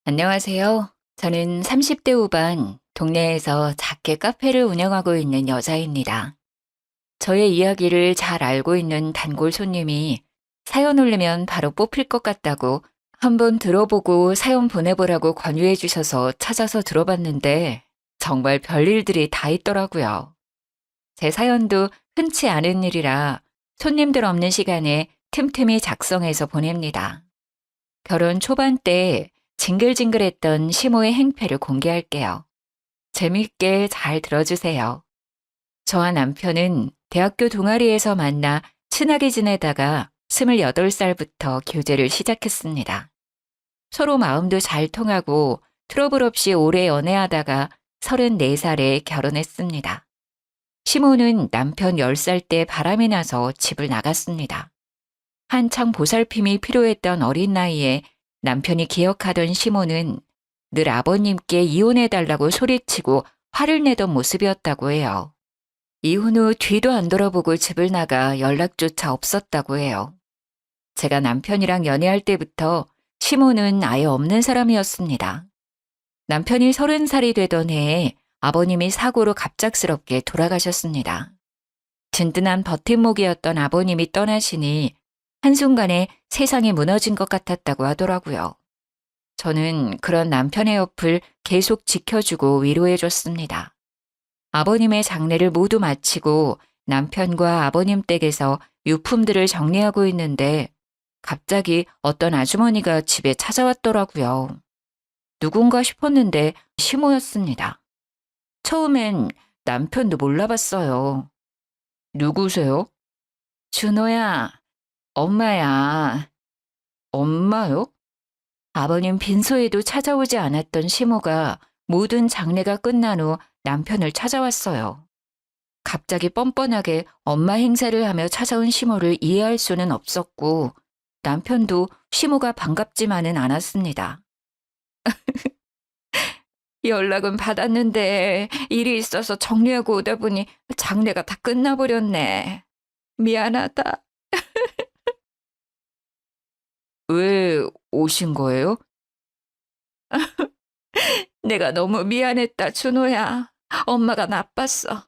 안녕하세요. 저는 30대 후반 동네에서 작게 카페를 운영하고 있는 여자입니다. 저의 이야기를 잘 알고 있는 단골 손님이 사연 올리면 바로 뽑힐 것 같다고 한번 들어보고 사연 보내보라고 권유해 주셔서 찾아서 들어봤는데 정말 별일들이 다 있더라고요. 제 사연도 흔치 않은 일이라 손님들 없는 시간에 틈틈이 작성해서 보냅니다. 결혼 초반 때 징글징글했던 시모의 행패를 공개할게요. 재밌게 잘 들어주세요. 저와 남편은 대학교 동아리에서 만나 친하게 지내다가 28살부터 교제를 시작했습니다. 서로 마음도 잘 통하고 트러블 없이 오래 연애하다가 34살에 결혼했습니다. 시모는 남편 10살 때 바람이 나서 집을 나갔습니다. 한창 보살핌이 필요했던 어린 나이에 남편이 기억하던 시모는 늘 아버님께 이혼해달라고 소리치고 화를 내던 모습이었다고 해요. 이혼 후 뒤도 안 돌아보고 집을 나가 연락조차 없었다고 해요. 제가 남편이랑 연애할 때부터 시모는 아예 없는 사람이었습니다. 남편이 30살이 되던 해에 아버님이 사고로 갑작스럽게 돌아가셨습니다. 든든한 버팀목이었던 아버님이 떠나시니 한순간에 세상이 무너진 것 같았다고 하더라고요. 저는 그런 남편의 옆을 계속 지켜주고 위로해줬습니다. 아버님의 장례를 모두 마치고 남편과 아버님 댁에서 유품들을 정리하고 있는데 갑자기 어떤 아주머니가 집에 찾아왔더라고요. 누군가 싶었는데 시모였습니다. 처음엔 남편도 몰라봤어요. 누구세요? 준호야, 엄마야. 엄마요? 아버님 빈소에도 찾아오지 않았던 시모가 모든 장례가 끝난 후 남편을 찾아왔어요. 갑자기 뻔뻔하게 엄마 행세를 하며 찾아온 시모를 이해할 수는 없었고 남편도 시모가 반갑지만은 않았습니다. 연락은 받았는데 일이 있어서 정리하고 오다 보니 장례가 다 끝나버렸네. 미안하다. 왜 오신 거예요? 내가 너무 미안했다, 준호야. 엄마가 나빴어.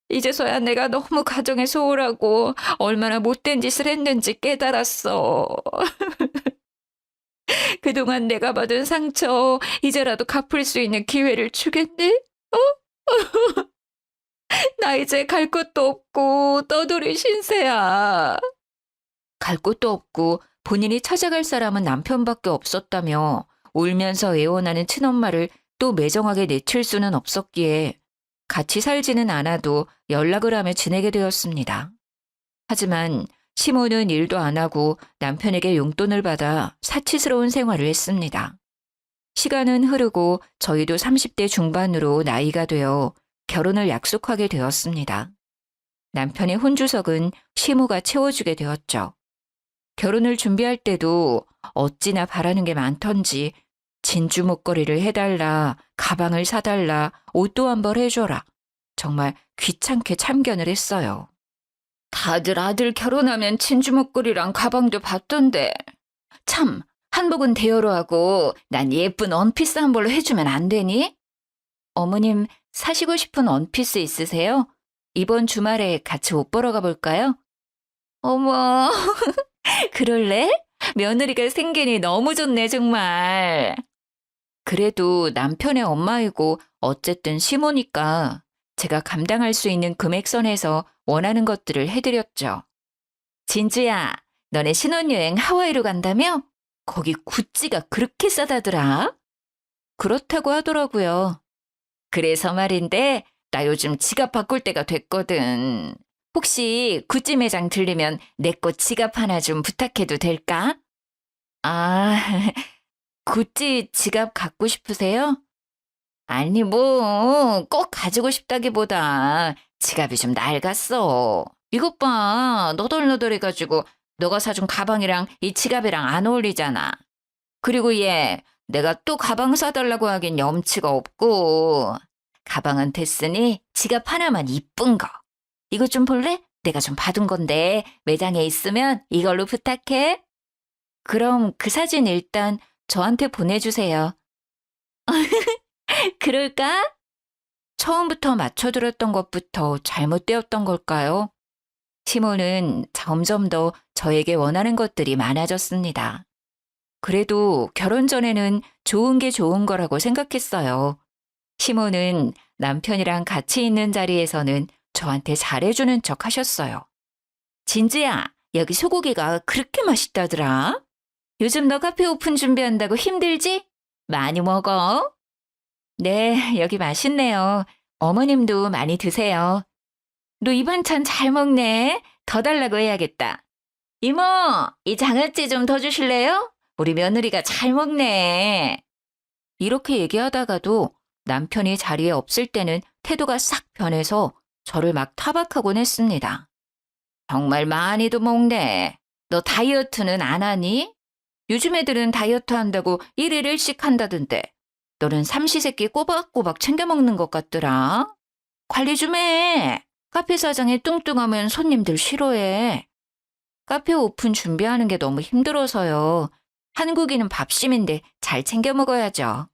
이제서야 내가 너무 가정에 소홀하고 얼마나 못된 짓을 했는지 깨달았어. 그동안 내가 받은 상처 이제라도 갚을 수 있는 기회를 주겠니? 어? 나 이제 갈 곳도 없고 떠돌이 신세야. 갈 곳도 없고 본인이 찾아갈 사람은 남편밖에 없었다며 울면서 애원하는 친엄마를 또 매정하게 내칠 수는 없었기에 같이 살지는 않아도 연락을 하며 지내게 되었습니다. 하지만 시모는 일도 안 하고 남편에게 용돈을 받아 사치스러운 생활을 했습니다. 시간은 흐르고 저희도 30대 중반으로 나이가 되어 결혼을 약속하게 되었습니다. 남편의 혼주석은 시모가 채워주게 되었죠. 결혼을 준비할 때도 어찌나 바라는 게 많던지 진주 목걸이를 해달라, 가방을 사달라, 옷도 한 벌 해줘라. 정말 귀찮게 참견을 했어요. 다들 아들 결혼하면 진주 목걸이랑 가방도 받던데. 참, 한복은 대여로 하고 난 예쁜 원피스 한 벌로 해주면 안 되니? 어머님 사시고 싶은 원피스 있으세요? 이번 주말에 같이 옷 보러 가볼까요? 어머, 그럴래? 며느리가 생기니 너무 좋네, 정말. 그래도 남편의 엄마이고 어쨌든 시모니까 제가 감당할 수 있는 금액선에서 원하는 것들을 해드렸죠. 진주야, 너네 신혼여행 하와이로 간다며? 거기 구찌가 그렇게 싸다더라? 그렇다고 하더라고요. 그래서 말인데 나 요즘 지갑 바꿀 때가 됐거든. 혹시 구찌 매장 들리면 내 거 지갑 하나 좀 부탁해도 될까? 아, 구찌 지갑 갖고 싶으세요? 아니, 뭐, 꼭 가지고 싶다기보다 지갑이 좀 낡았어. 이것 봐, 너덜너덜해가지고 너가 사준 가방이랑 이 지갑이랑 안 어울리잖아. 그리고 얘, 내가 또 가방 사달라고 하긴 염치가 없고. 가방은 됐으니 지갑 하나만 이쁜 거. 이거 좀 볼래? 내가 좀 받은 건데 매장에 있으면 이걸로 부탁해. 그럼 그 사진 일단 저한테 보내주세요. 그럴까? 처음부터 맞춰들었던 것부터 잘못되었던 걸까요? 시몬은 점점 더 저에게 원하는 것들이 많아졌습니다. 그래도 결혼 전에는 좋은 게 좋은 거라고 생각했어요. 시몬은 남편이랑 같이 있는 자리에서는 저한테 잘해주는 척 하셨어요. 진주야, 여기 소고기가 그렇게 맛있다더라. 요즘 너 카페 오픈 준비한다고 힘들지? 많이 먹어. 네, 여기 맛있네요. 어머님도 많이 드세요. 너 이 반찬 잘 먹네. 더 달라고 해야겠다. 이모, 이 장아찌 좀 더 주실래요? 우리 며느리가 잘 먹네. 이렇게 얘기하다가도 남편이 자리에 없을 때는 태도가 싹 변해서 저를 막 타박하곤 했습니다. 정말 많이도 먹네. 너 다이어트는 안 하니? 요즘 애들은 다이어트 한다고 1일 1식 한다던데. 너는 삼시세끼 꼬박꼬박 챙겨 먹는 것 같더라. 관리 좀 해. 카페 사장이 뚱뚱하면 손님들 싫어해. 카페 오픈 준비하는 게 너무 힘들어서요. 한국인은 밥심인데 잘 챙겨 먹어야죠.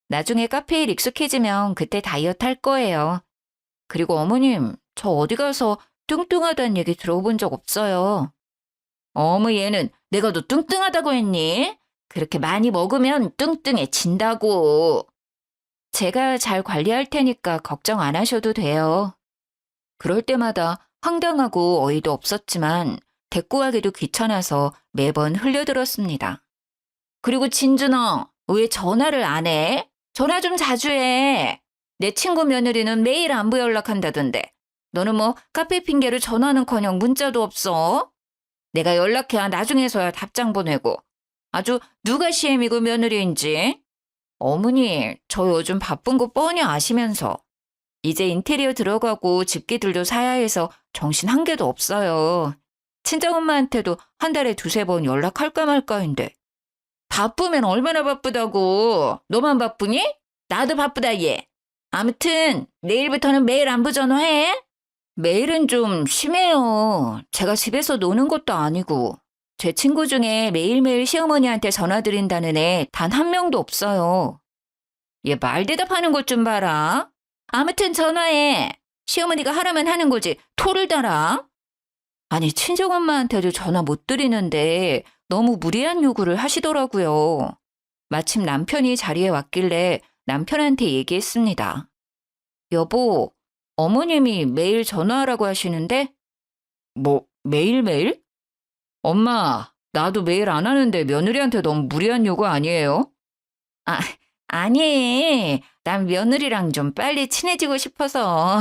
나중에 카페에 익숙해지면 그때 다이어트 할 거예요. 그리고 어머님, 저 어디 가서 뚱뚱하다는 얘기 들어본 적 없어요. 어머 얘는 내가 너 뚱뚱하다고 했니? 그렇게 많이 먹으면 뚱뚱해진다고. 제가 잘 관리할 테니까 걱정 안 하셔도 돼요. 그럴 때마다 황당하고 어이도 없었지만 대꾸하기도 귀찮아서 매번 흘려들었습니다. 그리고 진준아, 왜 전화를 안 해? 전화 좀 자주 해. 내 친구 며느리는 매일 안부 연락한다던데. 너는 뭐 카페 핑계로 전화는커녕 문자도 없어? 내가 연락해야 나중에서야 답장 보내고. 아주 누가 시엠이고 며느리인지. 어머니, 저 요즘 바쁜 거 뻔히 아시면서. 이제 인테리어 들어가고 집기들도 사야 해서 정신 한 개도 없어요. 친정엄마한테도 한 달에 2~3번 연락할까 말까인데. 바쁘면 얼마나 바쁘다고. 너만 바쁘니? 나도 바쁘다 얘. 아무튼 내일부터는 매일 안부 전화해. 매일은 좀 심해요. 제가 집에서 노는 것도 아니고. 제 친구 중에 매일매일 시어머니한테 전화드린다는 애 단 한 명도 없어요. 얘 말 대답하는 것 좀 봐라. 아무튼 전화해. 시어머니가 하라면 하는 거지. 토를 달아. 아니 친정엄마한테도 전화 못 드리는데 너무 무리한 요구를 하시더라고요. 마침 남편이 자리에 왔길래 남편한테 얘기했습니다. 여보, 어머님이 매일 전화하라고 하시는데? 뭐 매일매일? 엄마, 나도 매일 안 하는데 며느리한테 너무 무리한 요구 아니에요? 아, 아니. 난 며느리랑 좀 빨리 친해지고 싶어서.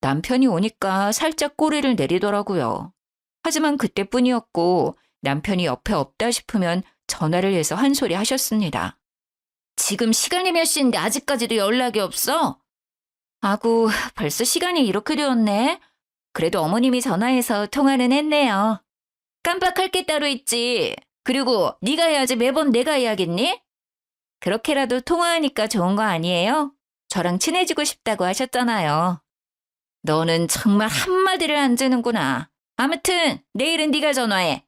남편이 오니까 살짝 꼬리를 내리더라고요. 하지만 그때뿐이었고 남편이 옆에 없다 싶으면 전화를 해서 한 소리 하셨습니다. 지금 시간이 몇 시인데 아직까지도 연락이 없어? 아구, 벌써 시간이 이렇게 되었네. 그래도 어머님이 전화해서 통화는 했네요. 깜빡할 게 따로 있지. 그리고 네가 해야지 매번 내가 해야겠니? 그렇게라도 통화하니까 좋은 거 아니에요? 저랑 친해지고 싶다고 하셨잖아요. 너는 정말 한마디를 안 주는구나. 아무튼 내일은 네가 전화해.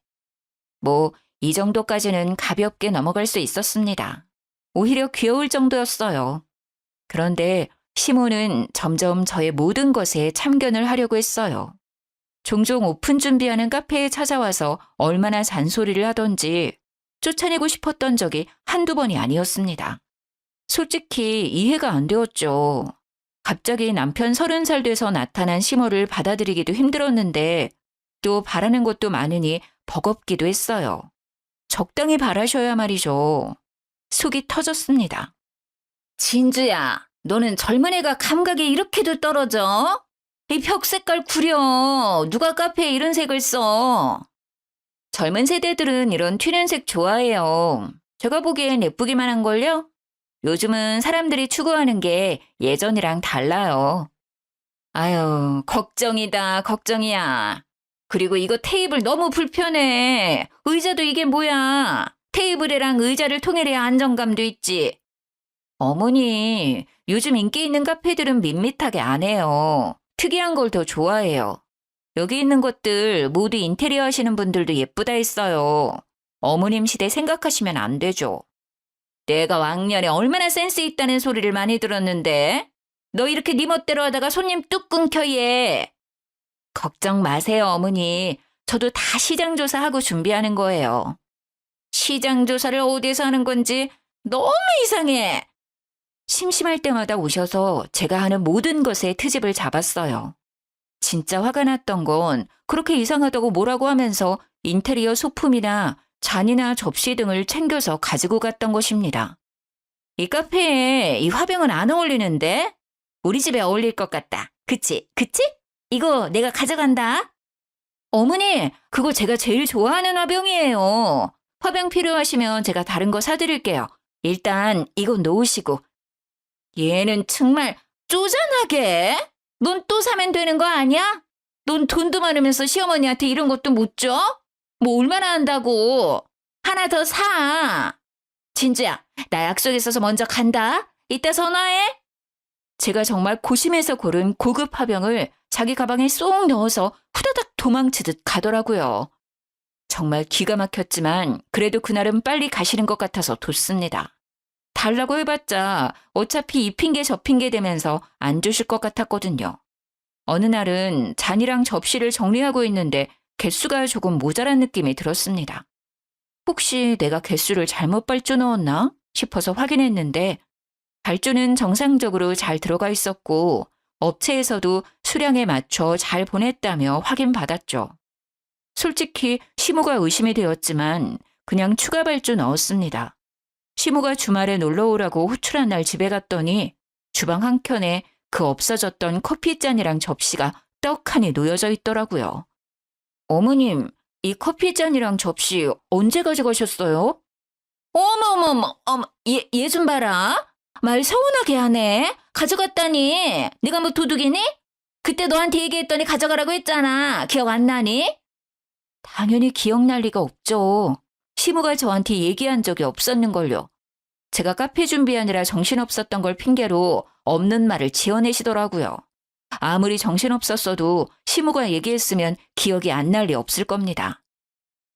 뭐 이 정도까지는 가볍게 넘어갈 수 있었습니다. 오히려 귀여울 정도였어요. 그런데 시몬은 점점 저의 모든 것에 참견을 하려고 했어요. 종종 오픈 준비하는 카페에 찾아와서 얼마나 잔소리를 하던지 쫓아내고 싶었던 적이 한두 번이 아니었습니다. 솔직히 이해가 안 되었죠. 갑자기 남편 30살 돼서 나타난 시모를 받아들이기도 힘들었는데 또 바라는 것도 많으니 버겁기도 했어요. 적당히 바라셔야 말이죠. 속이 터졌습니다. 진주야, 너는 젊은 애가 감각이 이렇게도 떨어져? 이 벽 색깔 구려. 누가 카페에 이런 색을 써? 젊은 세대들은 이런 튀는 색 좋아해요. 제가 보기엔 예쁘기만 한걸요? 요즘은 사람들이 추구하는 게 예전이랑 달라요. 아유, 걱정이다, 걱정이야. 그리고 이거 테이블 너무 불편해. 의자도 이게 뭐야. 테이블이랑 의자를 통일해야 안정감도 있지. 어머니, 요즘 인기 있는 카페들은 밋밋하게 안 해요. 특이한 걸 더 좋아해요. 여기 있는 것들 모두 인테리어 하시는 분들도 예쁘다 했어요. 어머님 시대 생각하시면 안 되죠. 내가 왕년에 얼마나 센스 있다는 소리를 많이 들었는데. 너 이렇게 네 멋대로 하다가 손님 뚝 끊겨 얘. 걱정 마세요, 어머니. 저도 다 시장 조사하고 준비하는 거예요. 시장 조사를 어디에서 하는 건지 너무 이상해. 심심할 때마다 오셔서 제가 하는 모든 것에 트집을 잡았어요. 진짜 화가 났던 건 그렇게 이상하다고 뭐라고 하면서 인테리어 소품이나 잔이나 접시 등을 챙겨서 가지고 갔던 것입니다. 이 카페에 이 화병은 안 어울리는데? 우리 집에 어울릴 것 같다. 그치? 그치? 이거 내가 가져간다. 어머니, 그거 제가 제일 좋아하는 화병이에요. 화병 필요하시면 제가 다른 거 사드릴게요. 일단 이거 놓으시고. 얘는 정말 쪼잔하게. 넌 또 사면 되는 거 아니야? 넌 돈도 많으면서 시어머니한테 이런 것도 못 줘? 뭐 얼마나 한다고. 하나 더 사. 진주야, 나 약속 있어서 먼저 간다. 이따 전화해. 제가 정말 고심해서 고른 고급 화병을 자기 가방에 쏙 넣어서 후다닥 도망치듯 가더라고요. 정말 기가 막혔지만 그래도 그날은 빨리 가시는 것 같아서 뒀습니다. 달라고 해봤자 어차피 이 핑계 저 핑계 대면서 안 주실 것 같았거든요. 어느 날은 잔이랑 접시를 정리하고 있는데 개수가 조금 모자란 느낌이 들었습니다. 혹시 내가 개수를 잘못 발주 넣었나 싶어서 확인했는데 발주는 정상적으로 잘 들어가 있었고 업체에서도 수량에 맞춰 잘 보냈다며 확인받았죠. 솔직히 시모가 의심이 되었지만 그냥 추가 발주 넣었습니다. 시모가 주말에 놀러 오라고 호출한 날 집에 갔더니 주방 한켠에 그 없어졌던 커피잔이랑 접시가 떡하니 놓여져 있더라고요. 어머님, 이 커피잔이랑 접시 언제 가져가셨어요? 어머머머, 얘 좀 봐라. 말 서운하게 하네. 가져갔다니. 네가 뭐 도둑이니? 그때 너한테 얘기했더니 가져가라고 했잖아. 기억 안 나니? 당연히 기억날 리가 없죠. 시무가 저한테 얘기한 적이 없었는걸요. 제가 카페 준비하느라 정신없었던 걸 핑계로 없는 말을 지어내시더라고요. 아무리 정신없었어도 시무가 얘기했으면 기억이 안 날 리 없을 겁니다.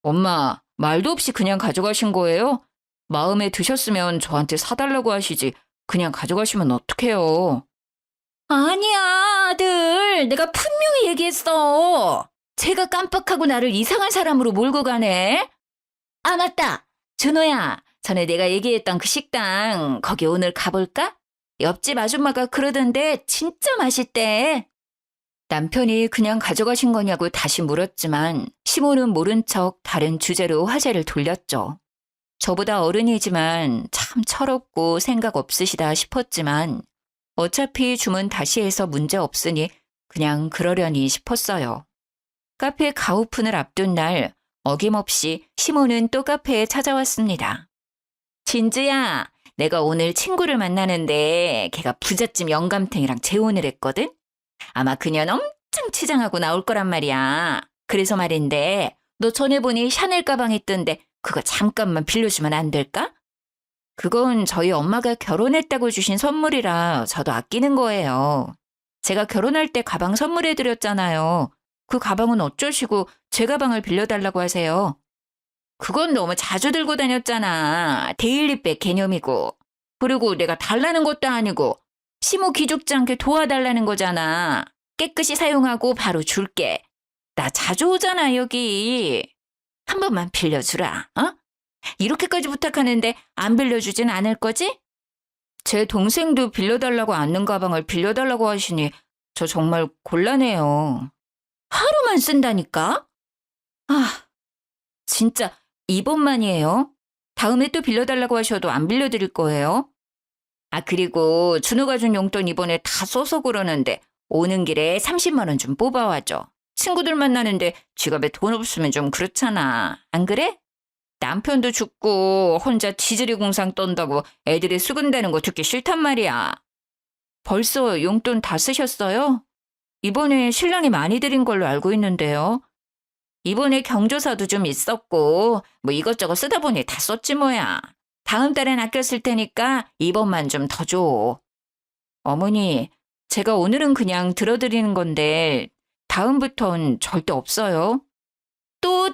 엄마, 말도 없이 그냥 가져가신 거예요? 마음에 드셨으면 저한테 사달라고 하시지 그냥 가져가시면 어떡해요. 아니야, 아들. 내가 분명히 얘기했어. 제가 깜빡하고 나를 이상한 사람으로 몰고 가네. 아, 맞다. 준호야, 전에 내가 얘기했던 그 식당 거기 오늘 가볼까? 옆집 아줌마가 그러던데 진짜 맛있대. 남편이 그냥 가져가신 거냐고 다시 물었지만 시모는 모른 척 다른 주제로 화제를 돌렸죠. 저보다 어른이지만 참 철없고 생각 없으시다 싶었지만 어차피 주문 다시 해서 문제 없으니 그냥 그러려니 싶었어요. 카페 가오픈을 앞둔 날 어김없이 시모는 또 카페에 찾아왔습니다. 진주야, 내가 오늘 친구를 만나는데 걔가 부잣집 영감탱이랑 재혼을 했거든? 아마 그년 엄청 치장하고 나올 거란 말이야. 그래서 말인데 너 전에 보니 샤넬 가방 있던데 그거 잠깐만 빌려주면 안 될까? 그건 저희 엄마가 결혼했다고 주신 선물이라 저도 아끼는 거예요. 제가 결혼할 때 가방 선물해드렸잖아요. 그 가방은 어쩌시고 제 가방을 빌려달라고 하세요? 그건 너무 자주 들고 다녔잖아. 데일리백 개념이고. 그리고 내가 달라는 것도 아니고 시모 기죽지 않게 도와달라는 거잖아. 깨끗이 사용하고 바로 줄게. 나 자주 오잖아 여기. 한 번만 빌려주라. 어? 이렇게까지 부탁하는데 안 빌려주진 않을 거지? 제 동생도 빌려달라고 않는 가방을 빌려달라고 하시니 저 정말 곤란해요. 하루만 쓴다니까? 아, 진짜 이번만이에요. 다음에 또 빌려달라고 하셔도 안 빌려드릴 거예요. 아, 그리고 준호가 준 용돈 이번에 다 써서 그러는데 오는 길에 30만 원 좀 뽑아와줘. 친구들 만나는데 지갑에 돈 없으면 좀 그렇잖아. 안 그래? 남편도 죽고 혼자 지지리 공상 떤다고 애들이 수근대는 거 듣기 싫단 말이야. 벌써 용돈 다 쓰셨어요? 이번에 신랑이 많이 드린 걸로 알고 있는데요. 이번에 경조사도 좀 있었고 뭐 이것저것 쓰다 보니 다 썼지 뭐야. 다음 달엔 아껴 쓸 테니까 이번만 좀 더 줘. 어머니, 제가 오늘은 그냥 들어드리는 건데 다음부턴 절대 없어요. 또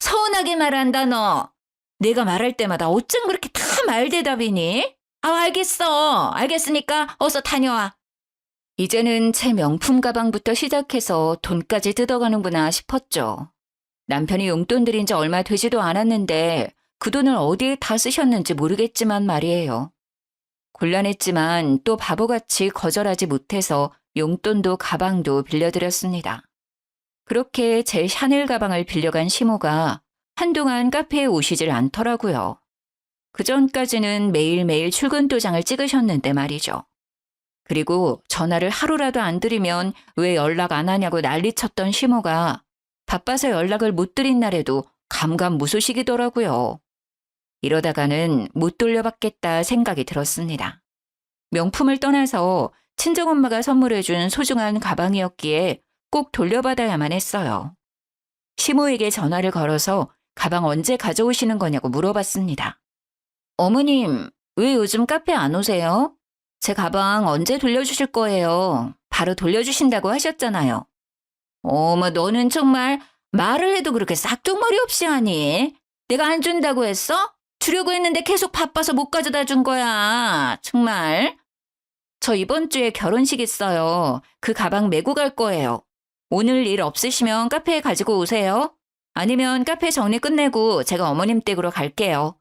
서운하게 말한다 너. 내가 말할 때마다 어쩜 그렇게 다 말대답이니? 알겠어. 알겠으니까 어서 다녀와. 이제는 제 명품 가방부터 시작해서 돈까지 뜯어가는구나 싶었죠. 남편이 용돈 들인 지 얼마 되지도 않았는데 그 돈을 어디에 다 쓰셨는지 모르겠지만 말이에요. 곤란했지만 또 바보같이 거절하지 못해서 용돈도 가방도 빌려드렸습니다. 그렇게 제 샤넬 가방을 빌려간 시모가 한동안 카페에 오시질 않더라고요. 그전까지는 매일매일 출근 도장을 찍으셨는데 말이죠. 그리고 전화를 하루라도 안 드리면 왜 연락 안 하냐고 난리쳤던 시모가 바빠서 연락을 못 드린 날에도 감감무소식이더라고요. 이러다가는 못 돌려받겠다 생각이 들었습니다. 명품을 떠나서 친정엄마가 선물해준 소중한 가방이었기에 꼭 돌려받아야만 했어요. 시모에게 전화를 걸어서 가방 언제 가져오시는 거냐고 물어봤습니다. 어머님, 왜 요즘 카페 안 오세요? 제 가방 언제 돌려주실 거예요? 바로 돌려주신다고 하셨잖아요. 어머, 너는 정말 말을 해도 그렇게 싹둑머리 없이 하니? 내가 안 준다고 했어? 주려고 했는데 계속 바빠서 못 가져다 준 거야. 정말. 저 이번 주에 결혼식 있어요. 그 가방 메고 갈 거예요. 오늘 일 없으시면 카페에 가지고 오세요. 아니면 카페 정리 끝내고 제가 어머님 댁으로 갈게요.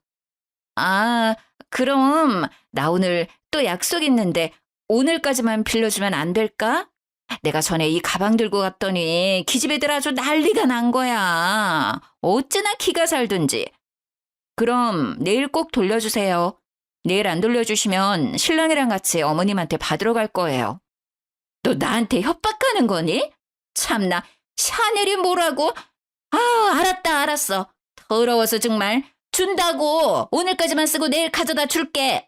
그럼 나 오늘 또 약속 있는데 오늘까지만 빌려주면 안 될까? 내가 전에 이 가방 들고 갔더니 기집애들 아주 난리가 난 거야. 어찌나 기가 살든지. 그럼 내일 꼭 돌려주세요. 내일 안 돌려주시면 신랑이랑 같이 어머님한테 받으러 갈 거예요. 너 나한테 협박하는 거니? 참나, 샤넬이 뭐라고? 알았어. 더러워서 정말. 준다고. 오늘까지만 쓰고 내일 가져다 줄게.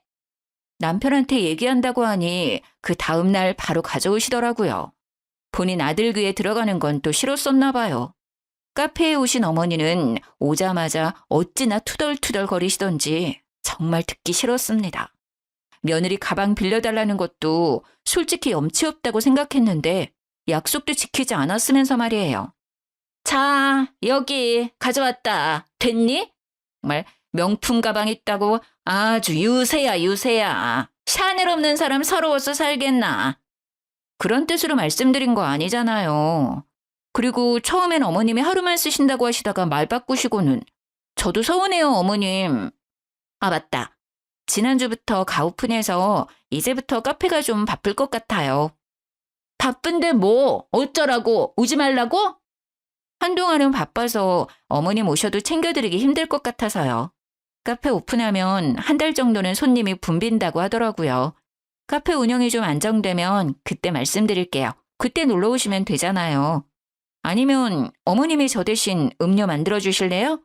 남편한테 얘기한다고 하니 그 다음날 바로 가져오시더라고요. 본인 아들 귀에 들어가는 건 또 싫었었나 봐요. 카페에 오신 어머니는 오자마자 어찌나 투덜투덜 거리시던지 정말 듣기 싫었습니다. 며느리 가방 빌려달라는 것도 솔직히 염치 없다고 생각했는데 약속도 지키지 않았으면서 말이에요. 자, 여기 가져왔다. 됐니? 정말 명품 가방 있다고 아주 유세야. 샤넬 없는 사람 서러워서 살겠나. 그런 뜻으로 말씀드린 거 아니잖아요. 그리고 처음엔 어머님이 하루만 쓰신다고 하시다가 말 바꾸시고는. 저도 서운해요, 어머님. 맞다. 지난주부터 가오픈해서 이제부터 카페가 좀 바쁠 것 같아요. 바쁜데 뭐? 어쩌라고? 오지 말라고? 한동안은 바빠서 어머님 오셔도 챙겨드리기 힘들 것 같아서요. 카페 오픈하면 한 달 정도는 손님이 붐빈다고 하더라고요. 카페 운영이 좀 안정되면 그때 말씀드릴게요. 그때 놀러 오시면 되잖아요. 아니면 어머님이 저 대신 음료 만들어 주실래요?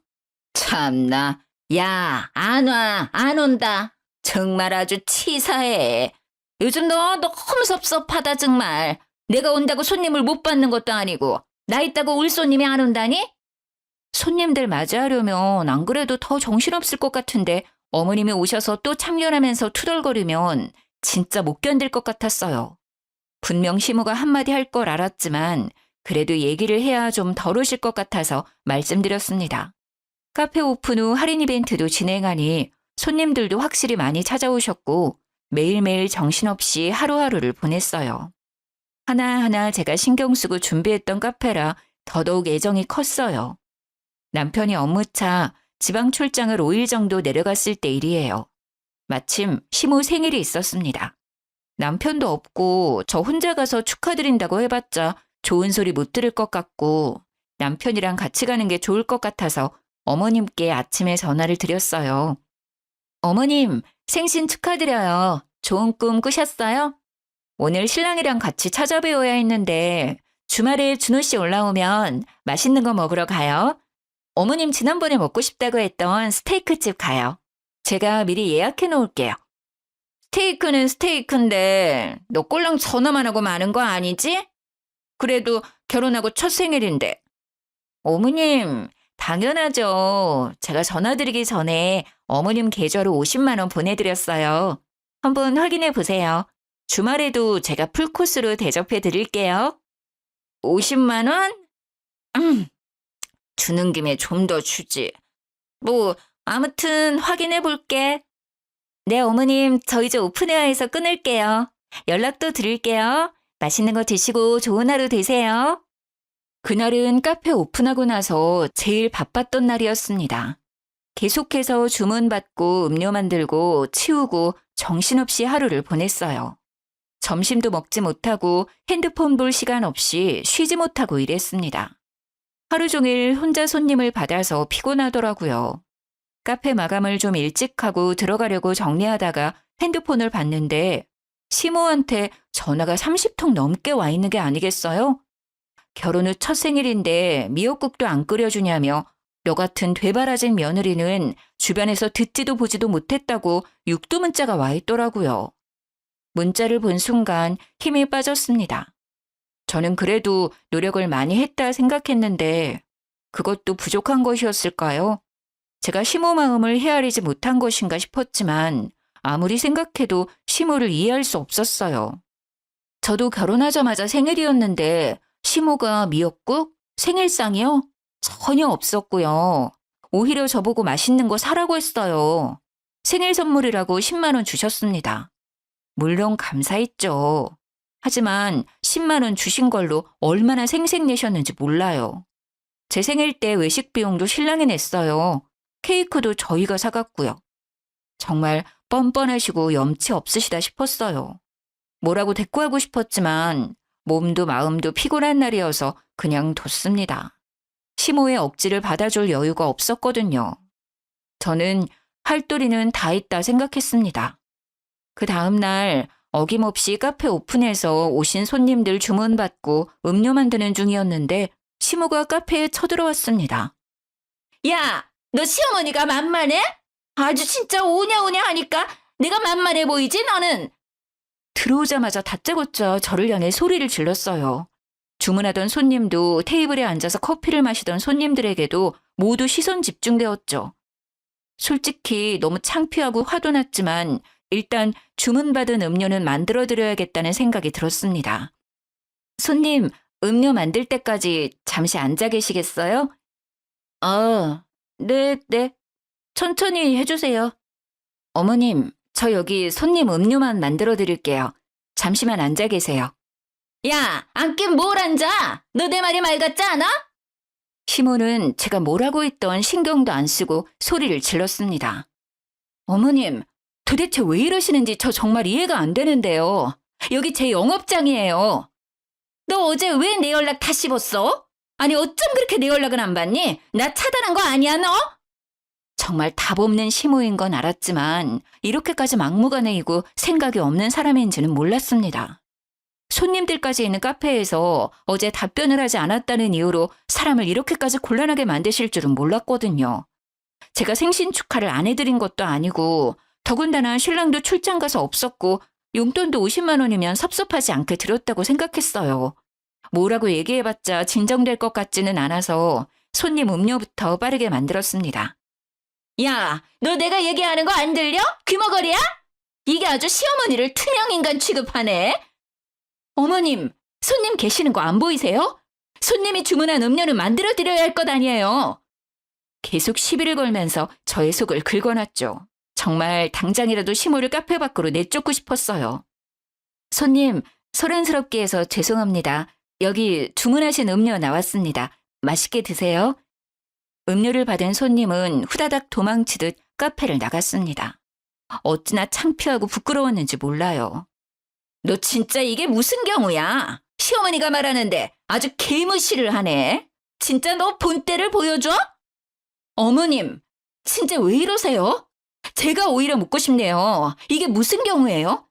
참나. 야, 안 온다. 정말 아주 치사해. 요즘 너 너무 섭섭하다 정말. 내가 온다고 손님을 못 받는 것도 아니고 나 있다고 올 손님이 안 온다니? 손님들 맞이하려면 안 그래도 더 정신없을 것 같은데 어머님이 오셔서 또 참견하면서 투덜거리면 진짜 못 견딜 것 같았어요. 분명 시모가 한마디 할 걸 알았지만 그래도 얘기를 해야 좀 덜 오실 것 같아서 말씀드렸습니다. 카페 오픈 후 할인 이벤트도 진행하니 손님들도 확실히 많이 찾아오셨고 매일매일 정신없이 하루하루를 보냈어요. 하나하나 제가 신경 쓰고 준비했던 카페라 더더욱 애정이 컸어요. 남편이 업무차 지방 출장을 5일 정도 내려갔을 때 일이에요. 마침 시모 생일이 있었습니다. 남편도 없고 저 혼자 가서 축하드린다고 해봤자 좋은 소리 못 들을 것 같고 남편이랑 같이 가는 게 좋을 것 같아서 어머님께 아침에 전화를 드렸어요. 어머님, 생신 축하드려요. 좋은 꿈 꾸셨어요? 오늘 신랑이랑 같이 찾아뵈어야 했는데 주말에 준호 씨 올라오면 맛있는 거 먹으러 가요. 어머님 지난번에 먹고 싶다고 했던 스테이크집 가요. 제가 미리 예약해 놓을게요. 스테이크는 스테이크인데 너 꼴랑 전화만 하고 마는 거 아니지? 그래도 결혼하고 첫 생일인데. 어머님, 당연하죠. 제가 전화드리기 전에 어머님 계좌로 50만 원 보내드렸어요. 한번 확인해 보세요. 주말에도 제가 풀코스로 대접해 드릴게요. 50만 원? 주는 김에 좀 더 주지. 뭐 아무튼 확인해 볼게. 네, 어머님, 저 이제 오픈에어에서 끊을게요. 연락도 드릴게요. 맛있는 거 드시고 좋은 하루 되세요. 그날은 카페 오픈하고 나서 제일 바빴던 날이었습니다. 계속해서 주문받고 음료 만들고 치우고 정신없이 하루를 보냈어요. 점심도 먹지 못하고 핸드폰 볼 시간 없이 쉬지 못하고 일했습니다. 하루 종일 혼자 손님을 받아서 피곤하더라고요. 카페 마감을 좀 일찍 하고 들어가려고 정리하다가 핸드폰을 봤는데 시모한테 전화가 30통 넘게 와 있는 게 아니겠어요? 결혼 후 첫 생일인데 미역국도 안 끓여주냐며 너 같은 되바라진 며느리는 주변에서 듣지도 보지도 못했다고 육두 문자가 와 있더라고요. 문자를 본 순간 힘이 빠졌습니다. 저는 그래도 노력을 많이 했다 생각했는데 그것도 부족한 것이었을까요? 제가 시모 마음을 헤아리지 못한 것인가 싶었지만 아무리 생각해도 시모를 이해할 수 없었어요. 저도 결혼하자마자 생일이었는데 시모가 미역국? 생일상이요? 전혀 없었고요. 오히려 저보고 맛있는 거 사라고 했어요. 생일 선물이라고 10만 원 주셨습니다. 물론 감사했죠. 하지만 10만 원 주신 걸로 얼마나 생색내셨는지 몰라요. 제 생일 때 외식 비용도 신랑이 냈어요. 케이크도 저희가 사갔고요. 정말 뻔뻔하시고 염치 없으시다 싶었어요. 뭐라고 대꾸하고 싶었지만 몸도 마음도 피곤한 날이어서 그냥 뒀습니다. 시모의 억지를 받아줄 여유가 없었거든요. 저는 할도리는 다 했다 생각했습니다. 그 다음 날 어김없이 카페 오픈해서 오신 손님들 주문받고 음료 만드는 중이었는데 시모가 카페에 쳐들어왔습니다. 야, 너 시어머니가 만만해? 아주 진짜 오냐오냐 하니까 내가 만만해 보이지 너는? 들어오자마자 다짜고짜 저를 향해 소리를 질렀어요. 주문하던 손님도 테이블에 앉아서 커피를 마시던 손님들에게도 모두 시선 집중되었죠. 솔직히 너무 창피하고 화도 났지만 일단 주문받은 음료는 만들어드려야겠다는 생각이 들었습니다. 손님, 음료 만들 때까지 잠시 앉아 계시겠어요? 네. 천천히 해주세요. 어머님, 저 여기 손님 음료만 만들어 드릴게요. 잠시만 앉아 계세요. 야, 앉긴 뭘 앉아? 너 내 말이 말 같지 않아? 시모는 제가 뭐라고 했던 신경도 안 쓰고 소리를 질렀습니다. 어머님, 도대체 왜 이러시는지 저 정말 이해가 안 되는데요. 여기 제 영업장이에요. 너 어제 왜 내 연락 다 씹었어? 아니 어쩜 그렇게 내 연락은 안 받니? 나 차단한 거 아니야 너? 정말 답 없는 시모인 건 알았지만 이렇게까지 막무가내이고 생각이 없는 사람인지는 몰랐습니다. 손님들까지 있는 카페에서 어제 답변을 하지 않았다는 이유로 사람을 이렇게까지 곤란하게 만드실 줄은 몰랐거든요. 제가 생신 축하를 안 해드린 것도 아니고 더군다나 신랑도 출장 가서 없었고 용돈도 50만 원이면 섭섭하지 않게 드렸다고 생각했어요. 뭐라고 얘기해봤자 진정될 것 같지는 않아서 손님 음료부터 빠르게 만들었습니다. 야, 너 내가 얘기하는 거 안 들려? 귀머거리야? 이게 아주 시어머니를 투명인간 취급하네. 어머님, 손님 계시는 거 안 보이세요? 손님이 주문한 음료는 만들어드려야 할 것 아니에요. 계속 시비를 걸면서 저의 속을 긁어놨죠. 정말 당장이라도 시모를 카페 밖으로 내쫓고 싶었어요. 손님, 소란스럽게 해서 죄송합니다. 여기 주문하신 음료 나왔습니다. 맛있게 드세요. 음료를 받은 손님은 후다닥 도망치듯 카페를 나갔습니다. 어찌나 창피하고 부끄러웠는지 몰라요. 너 진짜 이게 무슨 경우야? 시어머니가 말하는데 아주 개무시를 하네. 진짜 너 본때를 보여줘? 어머님, 진짜 왜 이러세요? 제가 오히려 묻고 싶네요. 이게 무슨 경우예요?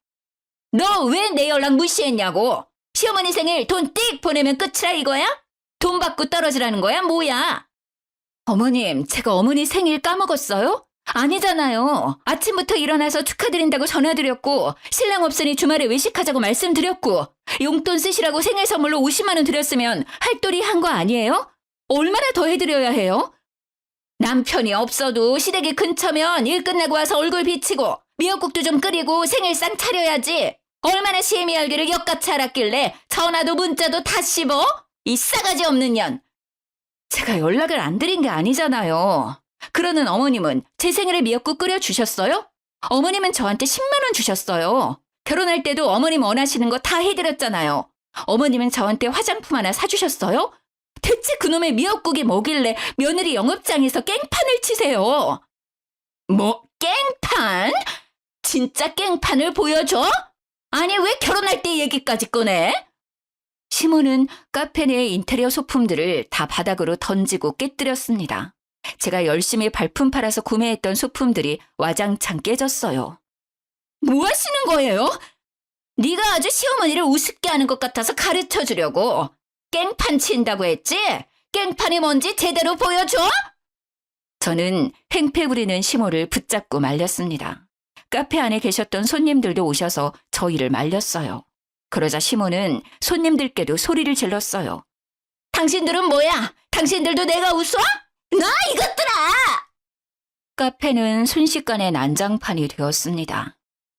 너 왜 내 연락 무시했냐고? 시어머니 생일 돈 띡 보내면 끝이라 이거야? 돈 받고 떨어지라는 거야? 뭐야? 어머님, 제가 어머니 생일 까먹었어요? 아니잖아요. 아침부터 일어나서 축하드린다고 전화드렸고 신랑 없으니 주말에 외식하자고 말씀드렸고 용돈 쓰시라고 생일 선물로 50만 원 드렸으면 할도리 한 거 아니에요? 얼마나 더 해드려야 해요? 남편이 없어도 시댁이 근처면 일 끝나고 와서 얼굴 비치고 미역국도 좀 끓이고 생일상 차려야지. 얼마나 시애미 알기를 역같이 알았길래 전화도 문자도 다 씹어? 이 싸가지 없는 년. 제가 연락을 안 드린 게 아니잖아요. 그러는 어머님은 제 생일에 미역국 끓여주셨어요? 어머님은 저한테 10만 원 주셨어요. 결혼할 때도 어머님 원하시는 거 다 해드렸잖아요. 어머님은 저한테 화장품 하나 사주셨어요? 대체 그놈의 미역국이 뭐길래 며느리 영업장에서 깽판을 치세요? 뭐 깽판? 진짜 깽판을 보여줘? 아니 왜 결혼할 때 얘기까지 꺼내? 시모는 카페 내 인테리어 소품들을 다 바닥으로 던지고 깨뜨렸습니다. 제가 열심히 발품 팔아서 구매했던 소품들이 와장창 깨졌어요. 뭐 하시는 거예요? 네가 아주 시어머니를 우습게 하는 것 같아서 가르쳐주려고. 깽판 친다고 했지? 깽판이 뭔지 제대로 보여줘? 저는 횡패 부리는 시모를 붙잡고 말렸습니다. 카페 안에 계셨던 손님들도 오셔서 저희를 말렸어요. 그러자 시모는 손님들께도 소리를 질렀어요. 당신들은 뭐야? 당신들도 내가 웃어? 나 이것들아! 카페는 순식간에 난장판이 되었습니다.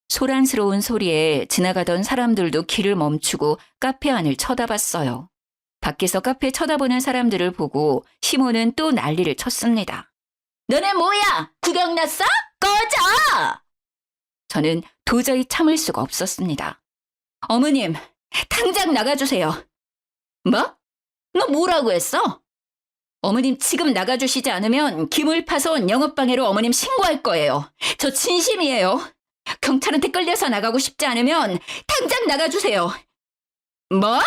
소란스러운 소리에 지나가던 사람들도 길을 멈추고 카페 안을 쳐다봤어요. 밖에서 카페 쳐다보는 사람들을 보고 시모는 또 난리를 쳤습니다. 너네 뭐야? 구경 났어? 꺼져! 저는 도저히 참을 수가 없었습니다. 어머님, 당장 나가주세요. 뭐? 너 뭐라고 했어? 어머님 지금 나가주시지 않으면 기물파손 영업방해로 어머님 신고할 거예요. 저 진심이에요. 경찰한테 끌려서 나가고 싶지 않으면 당장 나가주세요. 뭐?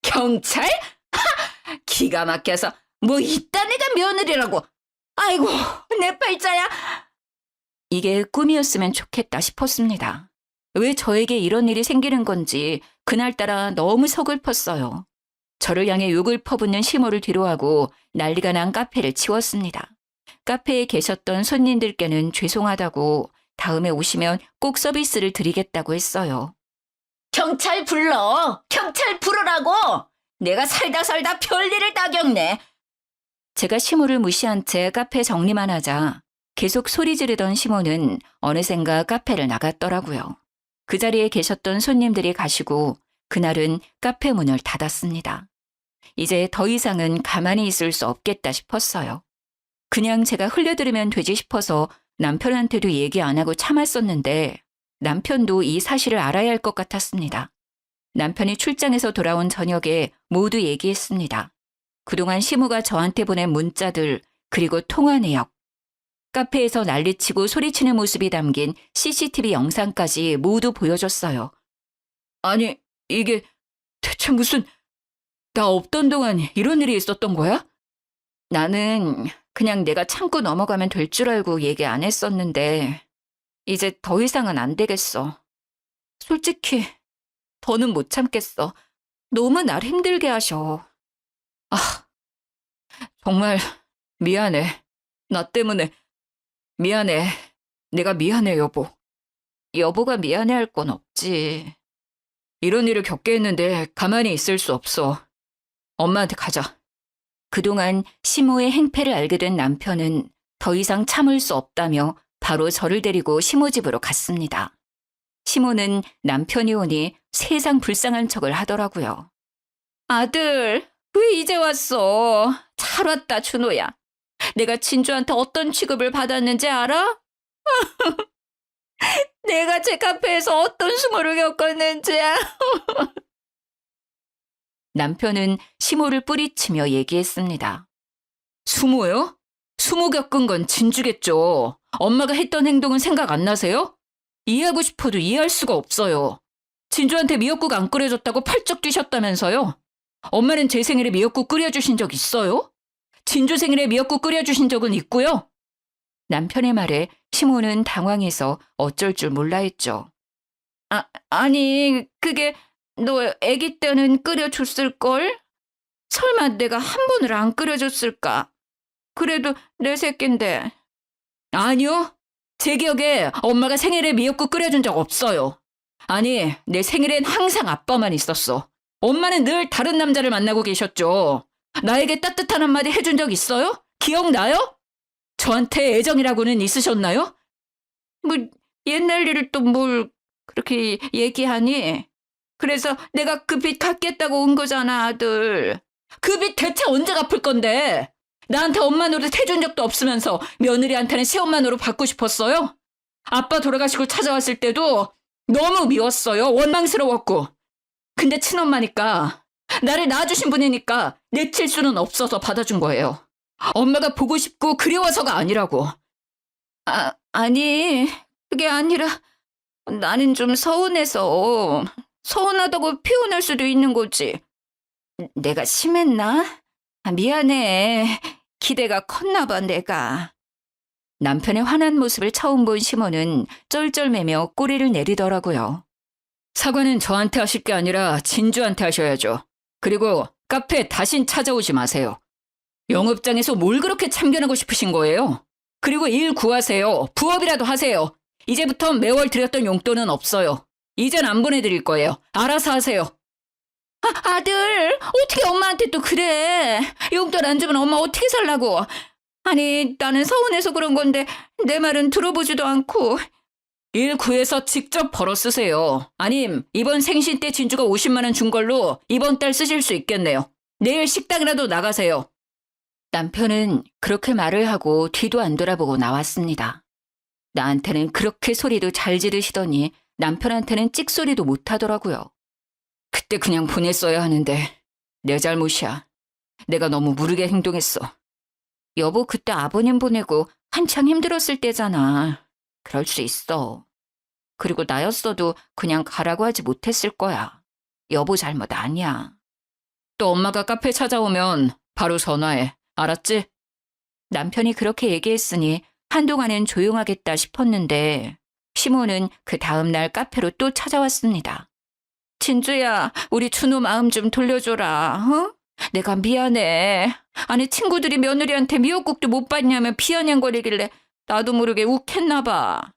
경찰? 하! 기가 막혀서 뭐 이딴 애가 며느리라고. 아이고 내 팔자야. 이게 꿈이었으면 좋겠다 싶었습니다. 왜 저에게 이런 일이 생기는 건지 그날따라 너무 서글펐어요. 저를 향해 욕을 퍼붓는 시모를 뒤로하고 난리가 난 카페를 치웠습니다. 카페에 계셨던 손님들께는 죄송하다고 다음에 오시면 꼭 서비스를 드리겠다고 했어요. 경찰 불러! 경찰 부르라고! 내가 살다 별일을 다 겪네. 제가 시모를 무시한 채 카페 정리만 하자 계속 소리 지르던 시모는 어느샌가 카페를 나갔더라고요. 그 자리에 계셨던 손님들이 가시고 그날은 카페 문을 닫았습니다. 이제 더 이상은 가만히 있을 수 없겠다 싶었어요. 그냥 제가 흘려들으면 되지 싶어서 남편한테도 얘기 안 하고 참았었는데 남편도 이 사실을 알아야 할 것 같았습니다. 남편이 출장에서 돌아온 저녁에 모두 얘기했습니다. 그동안 시모가 저한테 보낸 문자들 그리고 통화 내역, 카페에서 난리치고 소리치는 모습이 담긴 CCTV 영상까지 모두 보여줬어요. 아니 이게 대체 무슨 나 없던 동안 이런 일이 있었던 거야? 나는 그냥 내가 참고 넘어가면 될 줄 알고 얘기 안 했었는데 이제 더 이상은 안 되겠어. 솔직히 더는 못 참겠어. 너무 날 힘들게 하셔. 아, 정말 미안해. 나 때문에 미안해. 내가 미안해 여보. 여보가 미안해할 건 없지. 이런 일을 겪게 했는데 가만히 있을 수 없어. 엄마한테 가자. 그동안 시모의 행패를 알게 된 남편은 더 이상 참을 수 없다며 바로 저를 데리고 시모 집으로 갔습니다. 시모는 남편이 오니 세상 불쌍한 척을 하더라고요. 아들, 왜 이제 왔어? 잘 왔다, 준호야. 내가 진주한테 어떤 취급을 받았는지 알아? 내가 제 카페에서 어떤 수모를 겪었는지. 남편은 시모를 뿌리치며 얘기했습니다. 수모요? 수모 겪은 건 진주겠죠. 엄마가 했던 행동은 생각 안 나세요? 이해하고 싶어도 이해할 수가 없어요. 진주한테 미역국 안 끓여줬다고 팔쩍 뛰셨다면서요? 엄마는 제 생일에 미역국 끓여주신 적 있어요? 진주 생일에 미역국 끓여주신 적은 있고요. 남편의 말에 시모는 당황해서 어쩔 줄 몰라 했죠. 아니 그게 너 아기 때는 끓여줬을걸? 설마 내가 한 번을 안 끓여줬을까? 그래도 내 새끼인데. 아니요. 제 기억에 엄마가 생일에 미역국 끓여준 적 없어요. 아니 내 생일엔 항상 아빠만 있었어. 엄마는 늘 다른 남자를 만나고 계셨죠. 나에게 따뜻한 한마디 해준 적 있어요? 기억나요? 저한테 애정이라고는 있으셨나요? 뭐 옛날 일을 또 뭘 그렇게 얘기하니? 그래서 내가 그 빚 갚겠다고 온 거잖아, 아들. 그 빚 대체 언제 갚을 건데? 나한테 엄마 노릇 해준 적도 없으면서 며느리한테는 시엄마 노릇 받고 싶었어요? 아빠 돌아가시고 찾아왔을 때도 너무 미웠어요. 원망스러웠고. 근데 친엄마니까, 나를 낳아주신 분이니까 내칠 수는 없어서 받아준 거예요. 엄마가 보고 싶고 그리워서가 아니라고. 아니, 그게 아니라 나는 좀 서운해서 서운하다고 표현할 수도 있는 거지. 내가 심했나? 미안해. 기대가 컸나 봐, 내가. 남편의 화난 모습을 처음 본 시모는 쩔쩔매며 꼬리를 내리더라고요. 사과는 저한테 하실 게 아니라 진주한테 하셔야죠. 그리고 카페에 다신 찾아오지 마세요. 영업장에서 뭘 그렇게 참견하고 싶으신 거예요? 그리고 일 구하세요. 부업이라도 하세요. 이제부터 매월 드렸던 용돈은 없어요. 이젠 안 보내드릴 거예요. 알아서 하세요. 아들, 어떻게 엄마한테 또 그래? 용돈 안 주면 엄마 어떻게 살라고? 아니, 나는 서운해서 그런 건데 내 말은 들어보지도 않고. 일 구해서 직접 벌어 쓰세요. 아님 이번 생신 때 진주가 50만 원 준 걸로 이번 달 쓰실 수 있겠네요. 내일 식당이라도 나가세요. 남편은 그렇게 말을 하고 뒤도 안 돌아보고 나왔습니다. 나한테는 그렇게 소리도 잘 지르시더니 남편한테는 찍소리도 못하더라고요. 그때 그냥 보냈어야 하는데 내 잘못이야. 내가 너무 무르게 행동했어. 여보, 그때 아버님 보내고 한창 힘들었을 때잖아. 그럴 수 있어. 그리고 나였어도 그냥 가라고 하지 못했을 거야. 여보 잘못 아니야. 또 엄마가 카페 찾아오면 바로 전화해. 알았지? 남편이 그렇게 얘기했으니 한동안은 조용하겠다 싶었는데 시모는 그 다음날 카페로 또 찾아왔습니다. 진주야, 우리 준호 마음 좀 돌려줘라. 어? 내가 미안해. 아니, 친구들이 며느리한테 미역국도 못 받냐며 비아냥거리길래 나도 모르게 욱했나 봐.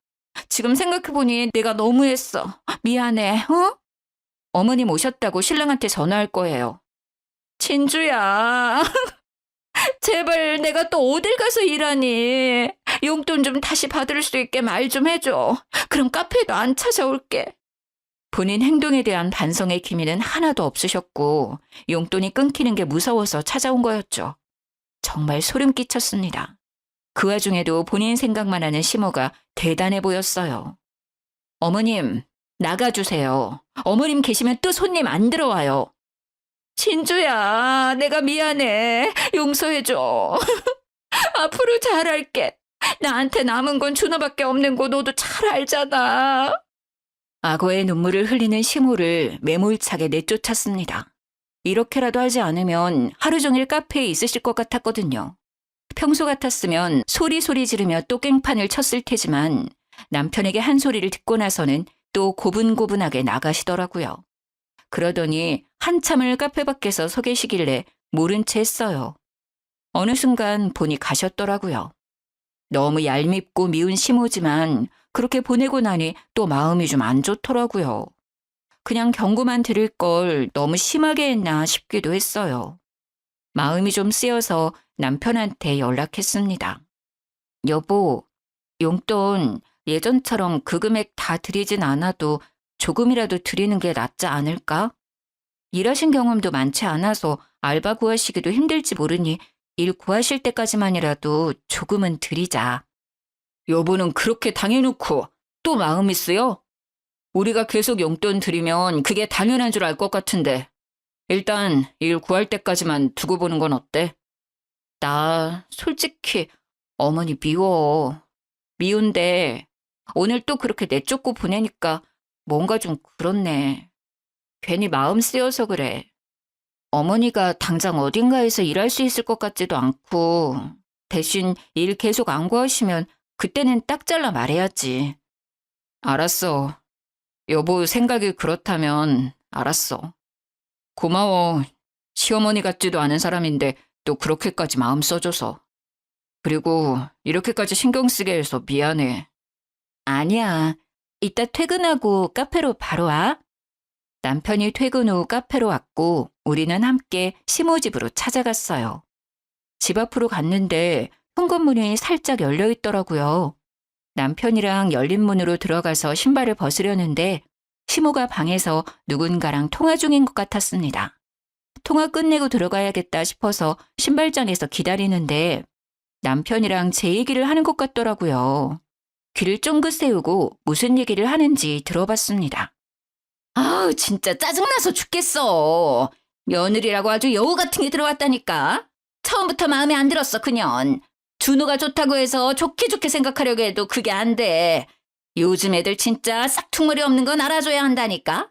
지금 생각해보니 내가 너무했어. 미안해. 어? 어머님 오셨다고 신랑한테 전화할 거예요. 진주야. 제발 내가 또 어딜 가서 일하니. 용돈 좀 다시 받을 수 있게 말 좀 해줘. 그럼 카페도 안 찾아올게. 본인 행동에 대한 반성의 기미는 하나도 없으셨고 용돈이 끊기는 게 무서워서 찾아온 거였죠. 정말 소름 끼쳤습니다. 그 와중에도 본인 생각만 하는 시모가 대단해 보였어요. 어머님, 나가주세요. 어머님 계시면 또 손님 안 들어와요. 진주야, 내가 미안해. 용서해줘. 앞으로 잘할게. 나한테 남은 건 준호밖에 없는 거 너도 잘 알잖아. 악어의 눈물을 흘리는 시모를 매몰차게 내쫓았습니다. 이렇게라도 하지 않으면 하루 종일 카페에 있으실 것 같았거든요. 평소 같았으면 소리 지르며 또 깽판을 쳤을 테지만 남편에게 한 소리를 듣고 나서는 또 고분고분하게 나가시더라고요. 그러더니 한참을 카페 밖에서 서 계시길래 모른 채 했어요. 어느 순간 보니 가셨더라고요. 너무 얄밉고 미운 시모지만 그렇게 보내고 나니 또 마음이 좀 안 좋더라고요. 그냥 경고만 드릴 걸 너무 심하게 했나 싶기도 했어요. 마음이 좀 쓰여서 남편한테 연락했습니다. 여보, 용돈 예전처럼 그 금액 다 드리진 않아도 조금이라도 드리는 게 낫지 않을까? 일하신 경험도 많지 않아서 알바 구하시기도 힘들지 모르니 일 구하실 때까지만이라도 조금은 드리자. 여보는 그렇게 당해놓고 또 마음이 쓰여? 우리가 계속 용돈 드리면 그게 당연한 줄 알 것 같은데 일단 일 구할 때까지만 두고 보는 건 어때? 나 솔직히 어머니 미워. 미운데 오늘 또 그렇게 내쫓고 보내니까 뭔가 좀 그렇네. 괜히 마음 쓰여서 그래. 어머니가 당장 어딘가에서 일할 수 있을 것 같지도 않고 대신 일 계속 안 구하시면 그때는 딱 잘라 말해야지. 알았어. 여보 생각이 그렇다면 알았어. 고마워. 시어머니 같지도 않은 사람인데 또 그렇게까지 마음 써줘서. 그리고 이렇게까지 신경 쓰게 해서 미안해. 아니야. 이따 퇴근하고 카페로 바로 와. 남편이 퇴근 후 카페로 왔고 우리는 함께 시모 집으로 찾아갔어요. 집 앞으로 갔는데 현관문이 살짝 열려 있더라고요. 남편이랑 열린 문으로 들어가서 신발을 벗으려는데 시모가 방에서 누군가랑 통화 중인 것 같았습니다. 통화 끝내고 들어가야겠다 싶어서 신발장에서 기다리는데 남편이랑 제 얘기를 하는 것 같더라고요. 귀를 쫑긋 세우고 무슨 얘기를 하는지 들어봤습니다. 아우, 진짜 짜증나서 죽겠어. 며느리라고 아주 여우 같은 게 들어왔다니까. 처음부터 마음에 안 들었어, 그년. 준호가 좋다고 해서 좋게 좋게 생각하려고 해도 그게 안 돼. 요즘 애들 진짜 싹퉁머리 없는 건 알아줘야 한다니까.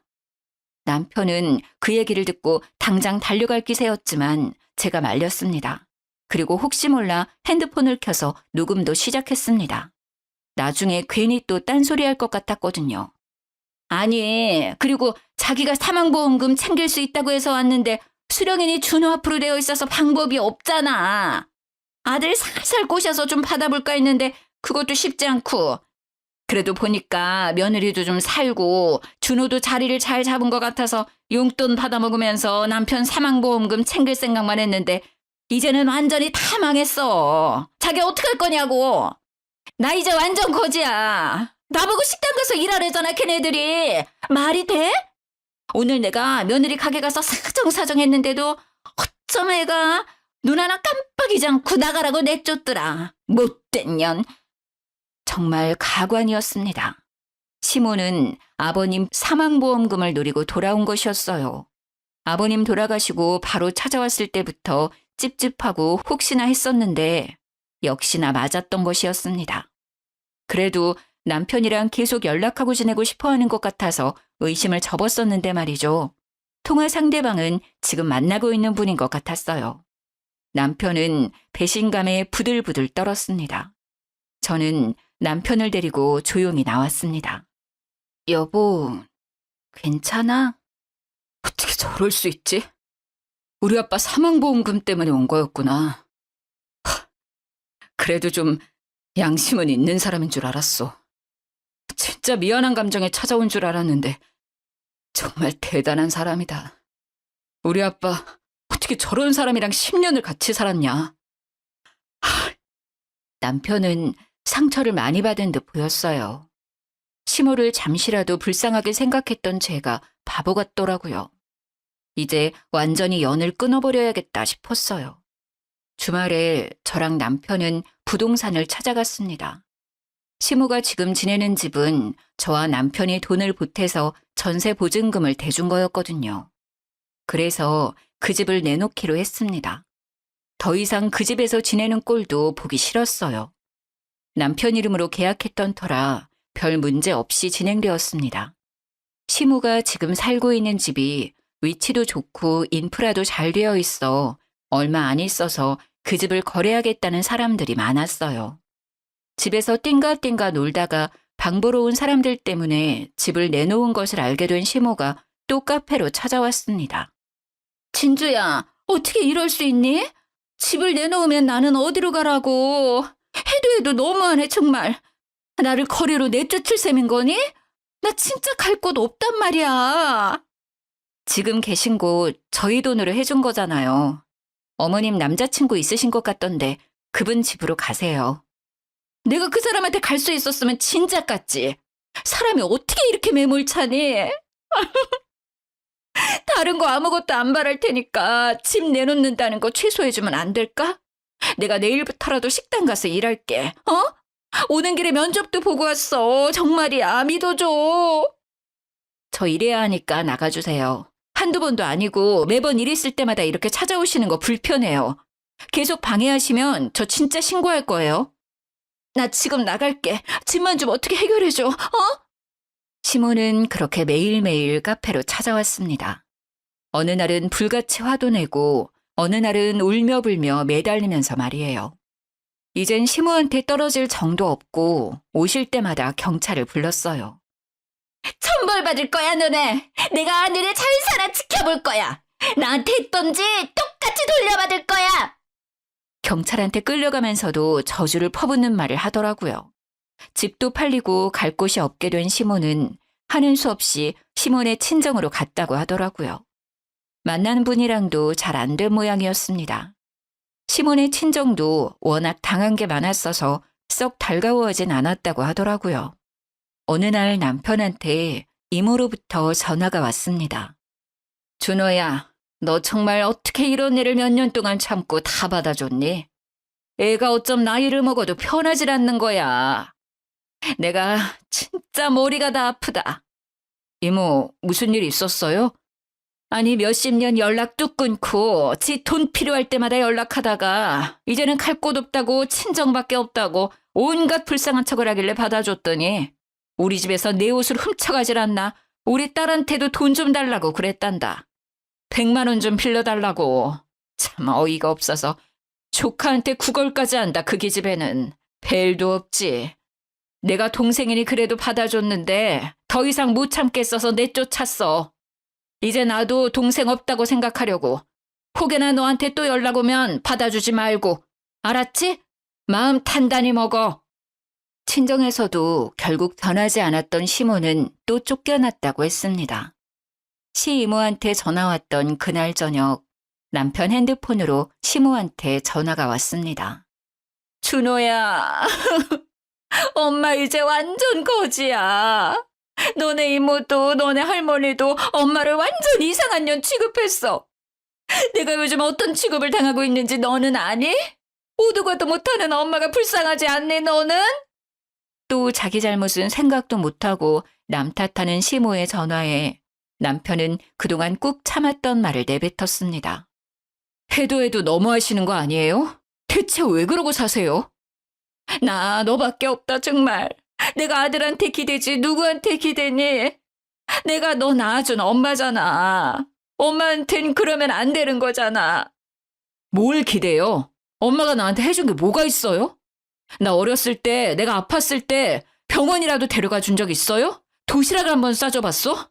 남편은 그 얘기를 듣고 당장 달려갈 기세였지만 제가 말렸습니다. 그리고 혹시 몰라 핸드폰을 켜서 녹음도 시작했습니다. 나중에 괜히 또 딴소리할 것 같았거든요. 아니, 그리고 자기가 사망보험금 챙길 수 있다고 해서 왔는데 수령인이 준호 앞으로 되어 있어서 방법이 없잖아. 아들 살살 꼬셔서 좀 받아볼까 했는데 그것도 쉽지 않고. 그래도 보니까 며느리도 좀 살고 준호도 자리를 잘 잡은 것 같아서 용돈 받아먹으면서 남편 사망보험금 챙길 생각만 했는데 이제는 완전히 다 망했어. 자기 어떡할 거냐고. 나 이제 완전 거지야. 나보고 식당 가서 일하래잖아, 걔네들이. 말이 돼? 오늘 내가 며느리 가게 가서 사정사정 했는데도 어쩜 애가 눈 하나 깜빡이지 않고 나가라고 내쫓더라. 못된 년. 정말 가관이었습니다. 시모는 아버님 사망보험금을 노리고 돌아온 것이었어요. 아버님 돌아가시고 바로 찾아왔을 때부터 찝찝하고 혹시나 했었는데 역시나 맞았던 것이었습니다. 그래도 남편이랑 계속 연락하고 지내고 싶어하는 것 같아서 의심을 접었었는데 말이죠. 통화 상대방은 지금 만나고 있는 분인 것 같았어요. 남편은 배신감에 부들부들 떨었습니다. 저는 남편을 데리고 조용히 나왔습니다. 여보, 괜찮아? 어떻게 저럴 수 있지? 우리 아빠 사망보험금 때문에 온 거였구나. 그래도 좀 양심은 있는 사람인 줄 알았어. 진짜 미안한 감정에 찾아온 줄 알았는데 정말 대단한 사람이다. 우리 아빠 어떻게 저런 사람이랑 10년을 같이 살았냐. 남편은 상처를 많이 받은 듯 보였어요. 시모를 잠시라도 불쌍하게 생각했던 제가 바보 같더라고요. 이제 완전히 연을 끊어버려야겠다 싶었어요. 주말에 저랑 남편은 부동산을 찾아갔습니다. 시모가 지금 지내는 집은 저와 남편이 돈을 보태서 전세 보증금을 대준 거였거든요. 그래서 그 집을 내놓기로 했습니다. 더 이상 그 집에서 지내는 꼴도 보기 싫었어요. 남편 이름으로 계약했던 터라 별 문제 없이 진행되었습니다. 시모가 지금 살고 있는 집이 위치도 좋고 인프라도 잘 되어 있어 얼마 안 있어서 그 집을 거래하겠다는 사람들이 많았어요. 집에서 띵가띵가 놀다가 방 보러 온 사람들 때문에 집을 내놓은 것을 알게 된 시모가 또 카페로 찾아왔습니다. 진주야, 어떻게 이럴 수 있니? 집을 내놓으면 나는 어디로 가라고. 해도 너무하네 정말. 나를 거리로 내쫓을 셈인 거니? 나 진짜 갈 곳 없단 말이야. 지금 계신 곳 저희 돈으로 해준 거잖아요. 어머님 남자친구 있으신 것 같던데 그분 집으로 가세요. 내가 그 사람한테 갈 수 있었으면 진작 갔지. 사람이 어떻게 이렇게 매몰차니? 다른 거 아무것도 안 바랄 테니까 집 내놓는다는 거 취소해주면 안 될까? 내가 내일부터라도 식당 가서 일할게. 어? 오는 길에 면접도 보고 왔어. 정말이야. 믿어줘. 저 일해야 하니까 나가주세요. 한두 번도 아니고 매번 일 있을 때마다 이렇게 찾아오시는 거 불편해요. 계속 방해하시면 저 진짜 신고할 거예요. 나 지금 나갈게. 집만 좀 어떻게 해결해줘. 어? 시모는 그렇게 매일매일 카페로 찾아왔습니다. 어느 날은 불같이 화도 내고 어느 날은 울며 불며 매달리면서 말이에요. 이젠 시모한테 떨어질 정도 없고 오실 때마다 경찰을 불렀어요. 천벌받을 거야 너네. 내가 너네 잘 살아 지켜볼 거야. 나한테 했던지 똑같이 돌려받을 거야. 경찰한테 끌려가면서도 저주를 퍼붓는 말을 하더라고요. 집도 팔리고 갈 곳이 없게 된 시모는 하는 수 없이 시몬의 친정으로 갔다고 하더라고요. 만난 분이랑도 잘 안 된 모양이었습니다. 시몬의 친정도 워낙 당한 게 많았어서 썩 달가워하진 않았다고 하더라고요. 어느 날 남편한테 이모로부터 전화가 왔습니다. 준호야, 너 정말 어떻게 이런 애를 몇 년 동안 참고 다 받아줬니? 애가 어쩜 나이를 먹어도 편하질 않는 거야. 내가 진짜 머리가 다 아프다. 이모, 무슨 일 있었어요? 아니, 몇십 년 연락 뚝 끊고 지 돈 필요할 때마다 연락하다가 이제는 갈 곳 없다고 친정밖에 없다고 온갖 불쌍한 척을 하길래 받아줬더니 우리 집에서 내 옷을 훔쳐가질 않나 우리 딸한테도 돈 좀 달라고 그랬단다. 100만 원 좀 빌려달라고. 참 어이가 없어서 조카한테 구걸까지 한다. 그 기집애는. 벨도 없지. 내가 동생이니 그래도 받아줬는데 더 이상 못 참겠어서 내쫓았어. 이제 나도 동생 없다고 생각하려고. 혹여나 너한테 또 연락 오면 받아주지 말고. 알았지? 마음 단단히 먹어. 친정에서도 결국 변하지 않았던 시모는 또 쫓겨났다고 했습니다. 시이모한테 전화 왔던 그날 저녁 남편 핸드폰으로 시모한테 전화가 왔습니다. 준호야, 엄마 이제 완전 거지야. 너네 이모도 너네 할머니도 엄마를 완전 이상한 년 취급했어. 내가 요즘 어떤 취급을 당하고 있는지 너는 아니? 오도 가도 못하는 엄마가 불쌍하지 않니 너는? 또 자기 잘못은 생각도 못하고 남 탓하는 시모의 전화에 남편은 그동안 꾹 참았던 말을 내뱉었습니다. 해도 너무하시는 거 아니에요? 대체 왜 그러고 사세요? 나 너밖에 없다 정말. 내가 아들한테 기대지 누구한테 기대니? 내가 너 낳아준 엄마잖아. 엄마한텐 그러면 안 되는 거잖아. 뭘 기대요? 엄마가 나한테 해준 게 뭐가 있어요? 나 어렸을 때 내가 아팠을 때 병원이라도 데려가 준 적 있어요? 도시락을 한번 싸줘 봤어?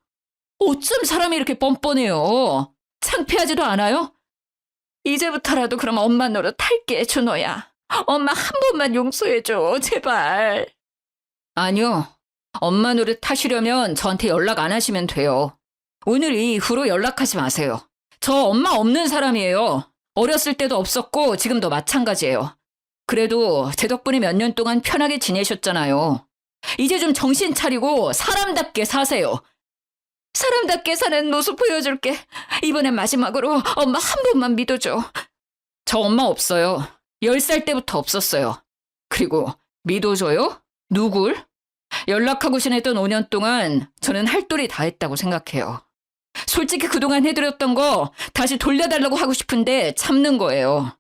어쩜 사람이 이렇게 뻔뻔해요? 창피하지도 않아요? 이제부터라도 그럼 엄마 노릇 할게, 준호야. 엄마 한 번만 용서해줘, 제발. 아니요. 엄마 노릇 하시려면 저한테 연락 안 하시면 돼요. 오늘 이후로 연락하지 마세요. 저 엄마 없는 사람이에요. 어렸을 때도 없었고 지금도 마찬가지예요. 그래도 제 덕분에 몇 년 동안 편하게 지내셨잖아요. 이제 좀 정신 차리고 사람답게 사세요. 사람답게 사는 모습 보여줄게. 이번엔 마지막으로 엄마 한 번만 믿어줘. 저 엄마 없어요. 10살 때부터 없었어요. 그리고 믿어줘요? 누굴? 연락하고 지냈던 5년 동안 저는 할 도리 다 했다고 생각해요. 솔직히 그동안 해드렸던 거 다시 돌려달라고 하고 싶은데 참는 거예요.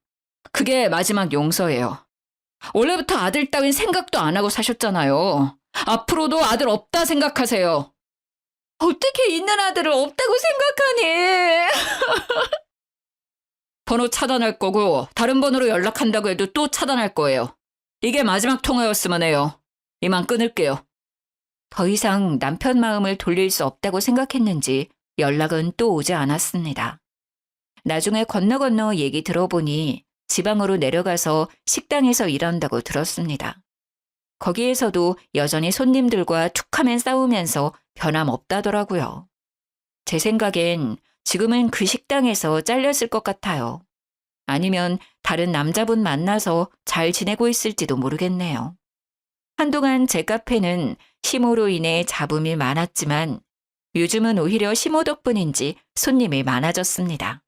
그게 마지막 용서예요. 원래부터 아들 따윈 생각도 안 하고 사셨잖아요. 앞으로도 아들 없다 생각하세요. 어떻게 있는 아들을 없다고 생각하니? 번호 차단할 거고 다른 번호로 연락한다고 해도 또 차단할 거예요. 이게 마지막 통화였으면 해요. 이만 끊을게요. 더 이상 남편 마음을 돌릴 수 없다고 생각했는지 연락은 또 오지 않았습니다. 나중에 건너 얘기 들어보니 지방으로 내려가서 식당에서 일한다고 들었습니다. 거기에서도 여전히 손님들과 툭하면 싸우면서 변함없다더라고요. 제 생각엔 지금은 그 식당에서 잘렸을 것 같아요. 아니면 다른 남자분 만나서 잘 지내고 있을지도 모르겠네요. 한동안 제 카페는 시모로 인해 잡음이 많았지만 요즘은 오히려 시모 덕분인지 손님이 많아졌습니다.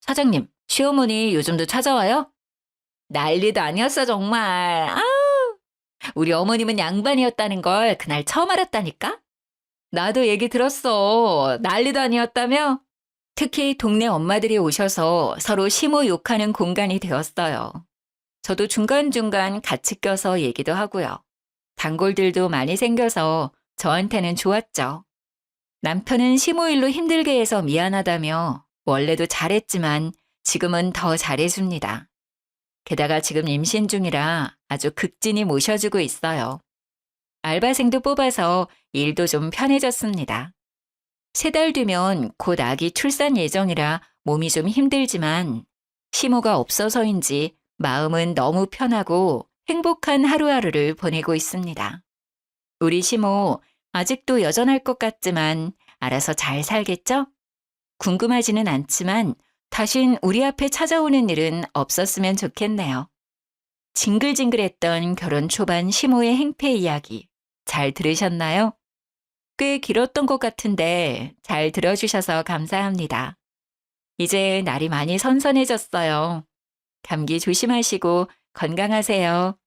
사장님, 시어머니 요즘도 찾아와요? 난리도 아니었어 정말. 아우, 우리 어머님은 양반이었다는 걸 그날 처음 알았다니까? 나도 얘기 들었어. 난리도 아니었다며? 특히 동네 엄마들이 오셔서 서로 시모 욕하는 공간이 되었어요. 저도 중간중간 같이 껴서 얘기도 하고요. 단골들도 많이 생겨서 저한테는 좋았죠. 남편은 시모 일로 힘들게 해서 미안하다며 원래도 잘했지만 지금은 더 잘해줍니다. 게다가 지금 임신 중이라 아주 극진히 모셔주고 있어요. 알바생도 뽑아서 일도 좀 편해졌습니다. 3달 뒤면 곧 아기 출산 예정이라 몸이 좀 힘들지만 시모가 없어서인지 마음은 너무 편하고 행복한 하루하루를 보내고 있습니다. 우리 시모 아직도 여전할 것 같지만 알아서 잘 살겠죠? 궁금하지는 않지만 다신 우리 앞에 찾아오는 일은 없었으면 좋겠네요. 징글징글했던 결혼 초반 시모의 행패 이야기 잘 들으셨나요? 꽤 길었던 것 같은데 잘 들어주셔서 감사합니다. 이제 날이 많이 선선해졌어요. 감기 조심하시고 건강하세요.